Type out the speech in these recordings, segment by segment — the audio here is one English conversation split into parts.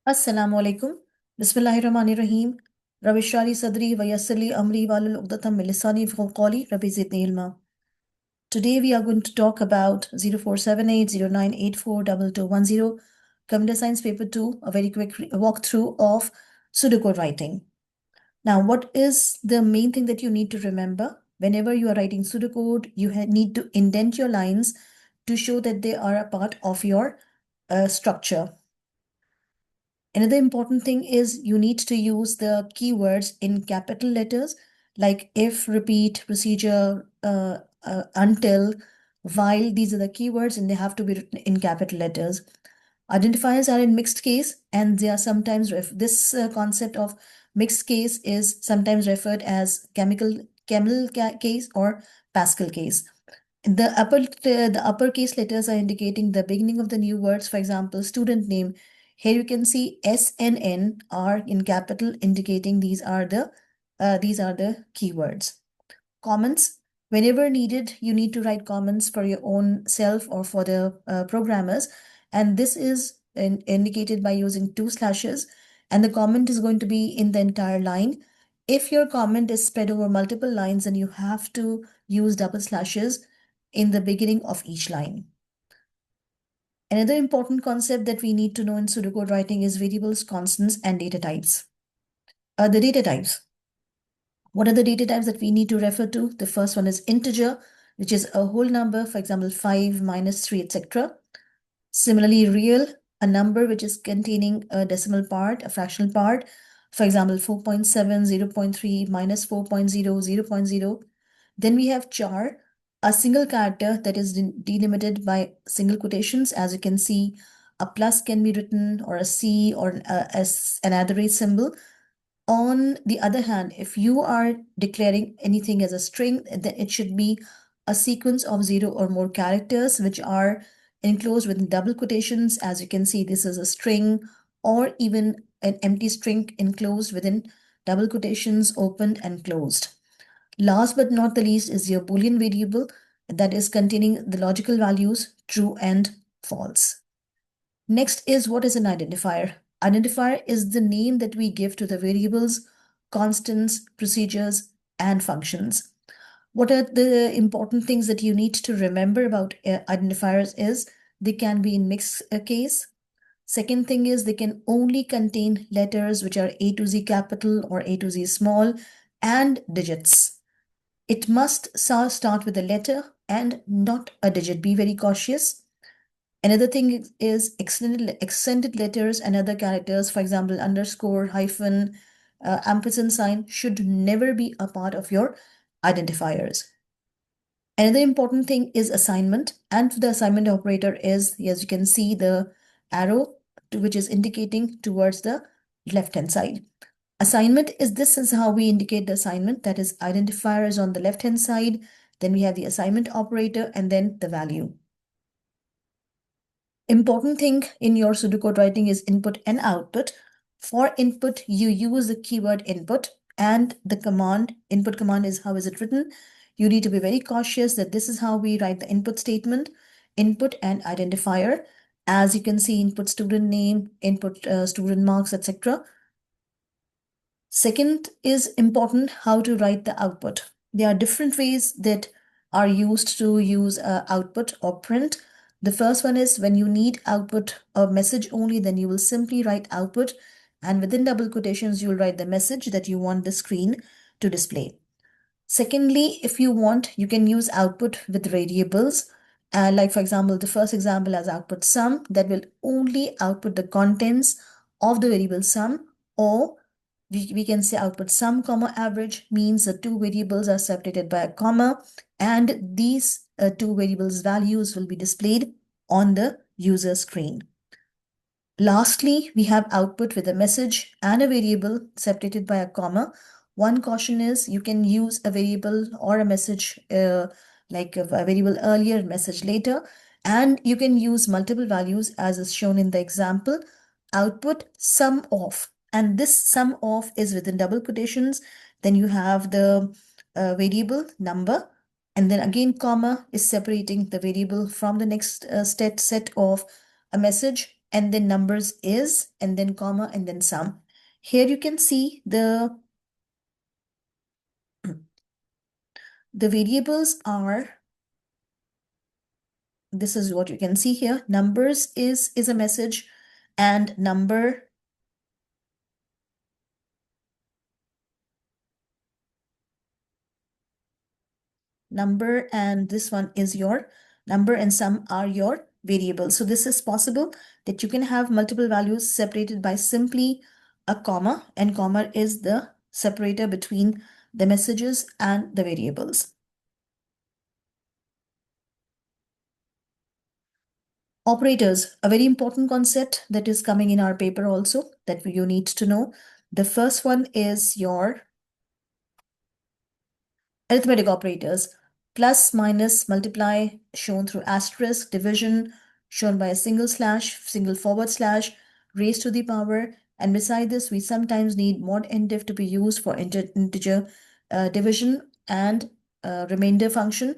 Assalamu alaikum. Bismillahirrahmanirrahim. Rabbi shrah sadri wa yassir li amri wahlul uqdatam min lisani yafqahu qawli. Rabbi zidni ilma. Today we are going to talk about 047809842210 Computer Science Paper 2, a very quick walkthrough of pseudocode writing. Now, what is the main thing that you need to remember? Whenever you are writing pseudocode, you need to indent your lines to show that they are a part of your structure. Another important thing is you need to use the keywords in capital letters like if, repeat, procedure, until, while. These are the keywords and they have to be written in capital letters. Identifiers are in mixed case and they are sometimes, this concept of mixed case is sometimes referred as Camel case or Pascal case. The uppercase letters are indicating the beginning of the new words. For example, student name. Here you can see S and N are in capital, indicating these are the keywords. Comments. Whenever needed, you need to write comments for your own self or for the programmers, and this is indicated by using 2 slashes, and the comment is going to be in the entire line. If your comment is spread over multiple lines, then you have to use double slashes in the beginning of each line. Another important concept that we need to know in pseudocode writing is variables, constants, and data types. The data types. What are the data types that we need to refer to? The first one is integer, which is a whole number, for example, 5, -3, etc. Similarly, real, a number which is containing a decimal part, a fractional part, for example, 4.7, 0.3, -4.0, 0.0. Then we have char, a single character that is delimited by single quotations. As you can see, a plus can be written or a C or another rate symbol. On the other hand, if you are declaring anything as a string, then it should be a sequence of 0 or more characters which are enclosed within double quotations. As you can see, this is a string or even an empty string enclosed within double quotations, opened and closed. Last but not the least is your Boolean variable that is containing the logical values true and false. Next is, what is an identifier? Identifier is the name that we give to the variables, constants, procedures, and functions. What are the important things that you need to remember about identifiers is they can be in mixed case. Second thing is they can only contain letters which are A to Z capital or A to Z small and digits. It must start with a letter and not a digit. Be very cautious. Another thing is extended letters and other characters, for example, underscore, hyphen, ampersand sign should never be a part of your identifiers. Another important thing is assignment, and the assignment operator is, as you can see, the arrow which is indicating towards the left-hand side. Assignment is, this is how we indicate the assignment, that is identifier is on the left-hand side, then we have the assignment operator and then the value. Important thing in your pseudocode writing is input and output. For input, you use the keyword input and the command, input command is how is it written. You need to be very cautious that this is how we write the input statement, input and identifier. As you can see, input student name, input student marks, etc. Second is important how to write the output. There are different ways that are used to use output or print. The first one is when you need output or message only, then you will simply write output, and within double quotations, you will write the message that you want the screen to display. Secondly, if you want, you can use output with variables. Like for example, the first example as output sum, that will only output the contents of the variable sum, or we can say output sum comma average means the two variables are separated by a comma, and these two variables values will be displayed on the user screen. Lastly, we have output with a message and a variable separated by a comma. One caution is you can use a variable or a message like a variable earlier, message later, and you can use multiple values as is shown in the example. Output sum of, and this sum of is within double quotations. Then you have the variable number, and then again comma is separating the variable from the next set of a message and then numbers is, and then comma, and then sum. Here you can see the variables are, this is what you can see here. Numbers is a message, and number and this one is your number, and sum are your variables. So this is possible that you can have multiple values separated by simply a comma, and comma is the separator between the messages and the variables. Operators, a very important concept that is coming in our paper also that you need to know. The first one is your arithmetic operators. Plus, minus, multiply, shown through asterisk, division, shown by a single slash, single forward slash, raised to the power. And beside this, we sometimes need mod ENDIF to be used for integer division and remainder function.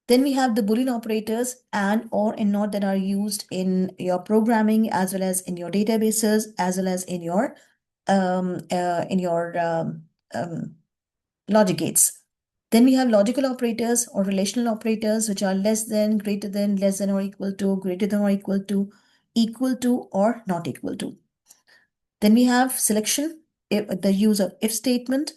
Then we have the Boolean operators and, or, and not that are used in your programming as well as in your databases as well as in your logic gates. Then we have logical operators or relational operators, which are less than, greater than, less than or equal to, greater than or equal to, or not equal to. Then we have selection, the use of if statement.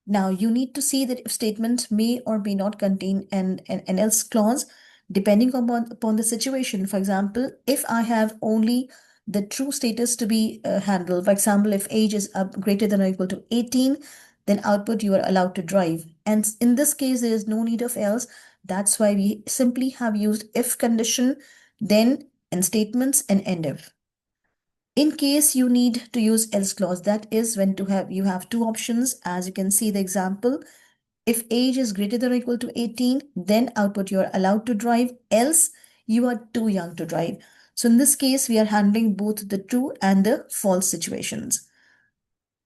Now you need to see that if statement may or may not contain an else clause depending upon the situation. For example, if I have only the true status to be handled, for example, if age is greater than or equal to 18, then output you are allowed to drive. And in this case, there is no need of else. That's why we simply have used if condition, then and statements and end if. In case you need to use else clause, that is when you have two options. As you can see the example, if age is greater than or equal to 18, then output you are allowed to drive, else you are too young to drive. So in this case, we are handling both the true and the false situations.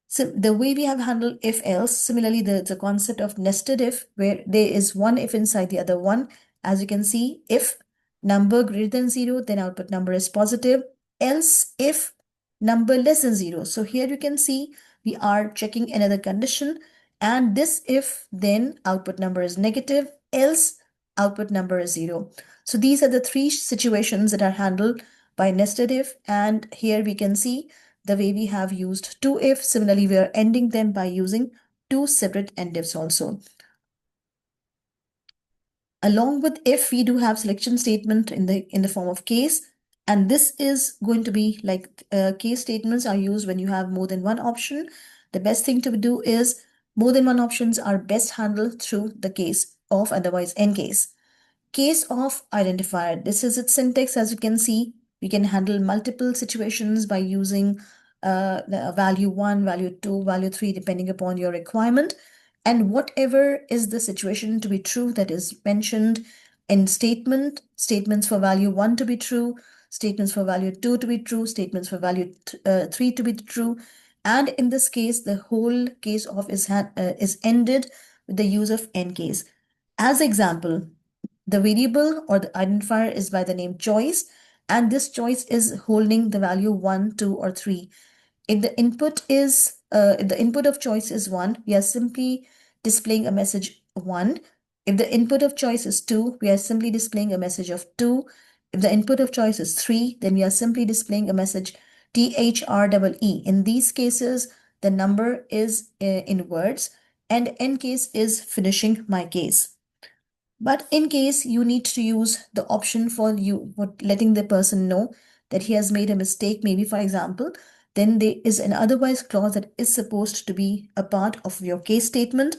So the way we have handled if else, similarly, the concept of nested if, where there is one if inside the other one. As you can see, if number greater than 0, then output number is positive, else if number less than 0. So here you can see we are checking another condition, and this if, then output number is negative, else output number is 0. So these are the three situations that are handled by nested if, and here we can see the way we have used two if. Similarly, we are ending them by using two separate endifs also. Along with if, we do have selection statement in the form of case, and this is going to be like case statements are used when you have more than one option. The best thing to do is more than one options are best handled through the case of, otherwise ENDCASE. Case of identifier. This is its syntax. As you can see, we can handle multiple situations by using the value 1, value 2, value 3, depending upon your requirement. And whatever is the situation to be true that is mentioned in statements for value 1 to be true, statements for value 2 to be true, statements for value 3 to be true. And in this case, the whole case of is ended with the use of ENDCASE. As example, the variable or the identifier is by the name choice, and this choice is holding the value 1, 2, or 3. If the input of choice is 1, we are simply displaying a message 1. If the input of choice is 2, we are simply displaying a message of 2. If the input of choice is 3, then we are simply displaying a message THREE. In these cases, the number is in words, and ENDCASE is finishing my case. But in case you need to use the option for letting the person know that he has made a mistake, maybe for example, then there is an otherwise clause that is supposed to be a part of your case statement.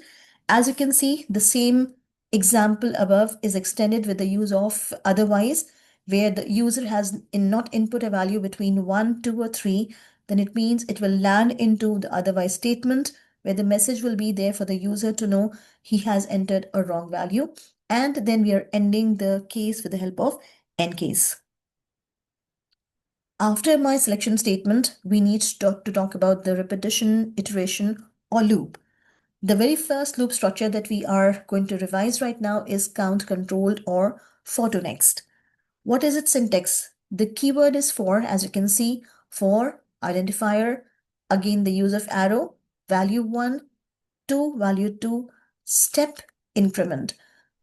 As you can see, the same example above is extended with the use of otherwise, where the user has not input a value between 1, 2, or 3, then it means it will land into the otherwise statement, where the message will be there for the user to know he has entered a wrong value. And then we are ending the case with the help of ENDCASE. After my selection statement, we need to talk about the repetition, iteration, or loop. The very first loop structure that we are going to revise right now is count, controlled, or for to next. What is its syntax? The keyword is for, as you can see, for identifier, again the use of arrow, value 1, 2, value 2, step, increment.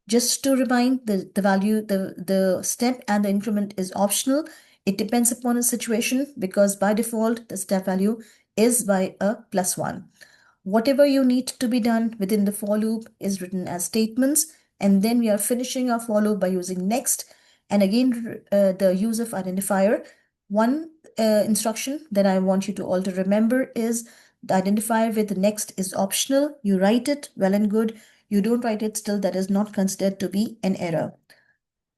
Just to remind, the value, the step and the increment is optional. It depends upon the situation because by default, the step value is by a +1. Whatever you need to be done within the for loop is written as statements, and then we are finishing our for loop by using next, and again the use of identifier. One instruction that I want you to all to remember is the identifier with the next is optional. You write it, well and good. You don't write it, still that is not considered to be an error.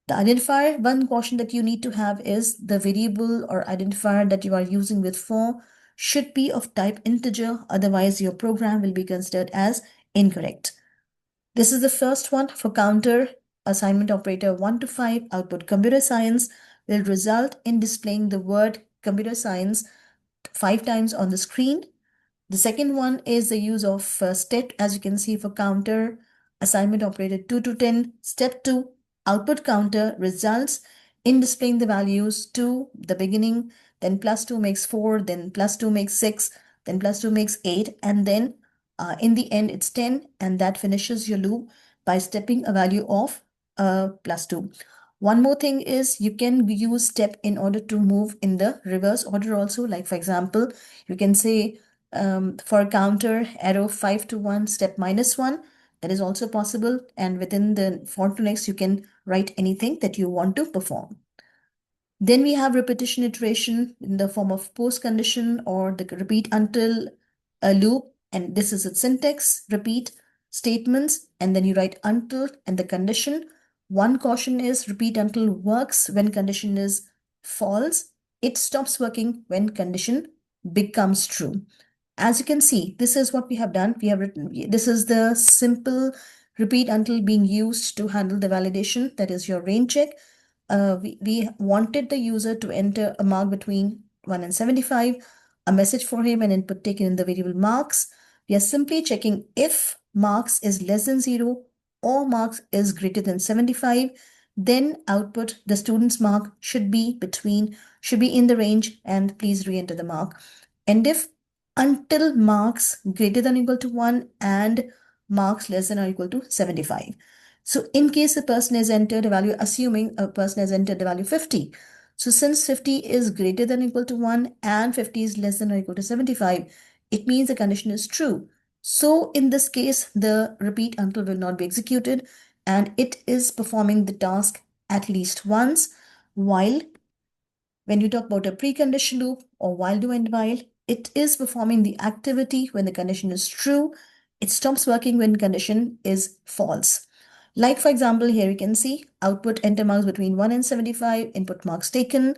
The identifier, one caution that you need to have is the variable or identifier that you are using with for should be of type integer, otherwise your program will be considered as incorrect. This is the first one for counter. Assignment operator 1 to 5, output computer science, will result in displaying the word computer science 5 times on the screen. The second one is the use of step, as you can see for counter, assignment operator 2 to 10, step 2, output counter results in displaying the values to the beginning, then +2 makes 4, then +2 makes 6, then +2 makes 8, and then in the end it's 10, and that finishes your loop by stepping a value of +2. One more thing is you can use step in order to move in the reverse order also. Like for example, you can say for counter arrow 5 to 1 step -1, that is also possible, and within the for to next you can write anything that you want to perform. Then we have repetition iteration in the form of post condition or the repeat until a loop, and this is its syntax: repeat statements and then you write until and the condition. One caution is repeat until works when condition is false. It stops working when condition becomes true. As you can see, this is what we have done. We have written, this is the simple repeat until being used to handle the validation, that is your range check. We wanted the user to enter a mark between 1 and 75, a message for him, and input taken in the variable marks. We are simply checking if marks is less than 0 or marks is greater than 75, then output the student's mark should be in the range, and please re-enter the mark. ENDIF until marks greater than or equal to 1 and marks less than or equal to 75. So in case a person has entered a value, assuming a person has entered the value 50. So since 50 is greater than or equal to 1 and 50 is less than or equal to 75, it means the condition is true. So in this case, the repeat until will not be executed and it is performing the task at least once. While when you talk about a precondition loop or while do and while, it is performing the activity when the condition is true. It stops working when condition is false. Like for example, here you can see output enter marks between 1 and 75, input marks taken,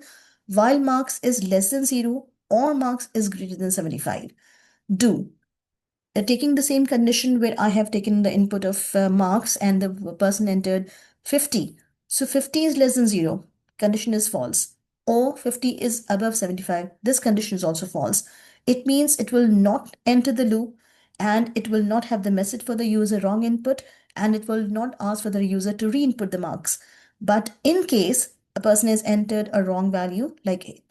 while marks is less than 0 or marks is greater than 75. Do. Taking the same condition where I have taken the input of marks and the person entered 50. So 50 is less than 0. Condition is false. Or 50 is above 75. This condition is also false. It means it will not enter the loop and it will not have the message for the user wrong input and it will not ask for the user to re-input the marks. But in case a person has entered a wrong value, like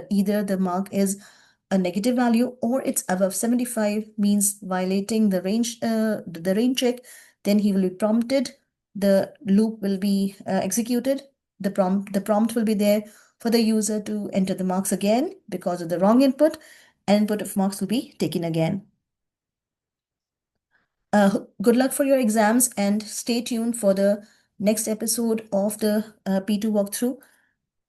either the mark is a negative value or it's above 75, means violating the range check, then he will be prompted. The loop will be executed. The prompt will be there for the user to enter the marks again because of the wrong input, and input of marks will be taken again. Good luck for your exams and stay tuned for the next episode of the P2 walkthrough.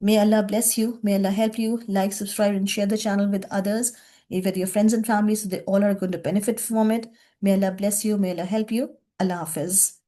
May Allah bless you. May Allah help you. Like, subscribe, and share the channel with others, with your friends and family, so they all are going to benefit from it. May Allah bless you. May Allah help you. Allah Hafiz.